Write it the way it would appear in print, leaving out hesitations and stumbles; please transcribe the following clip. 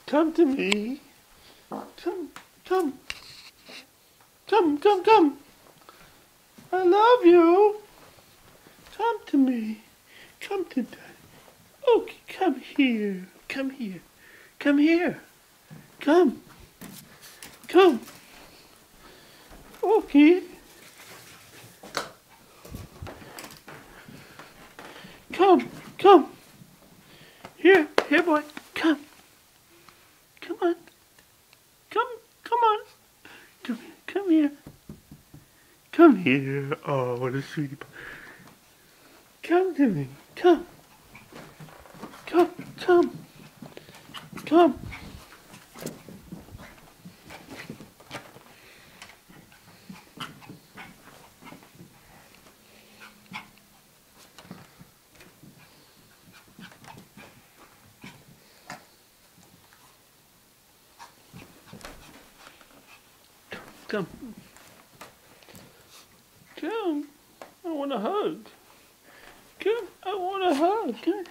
Come to me. Come, come, come. I love you. Come to me. Come to Daddy. Okay, come here. Come here. Come here. Come. Come. Okay. Come. Come. Here, boy. Come. Come on. Come on. Come here. Come here. Oh, what a sweetie pie. Come to me. Come. Come. Come. Come. Come. Come. I want a hug. Come. I want a hug. Come.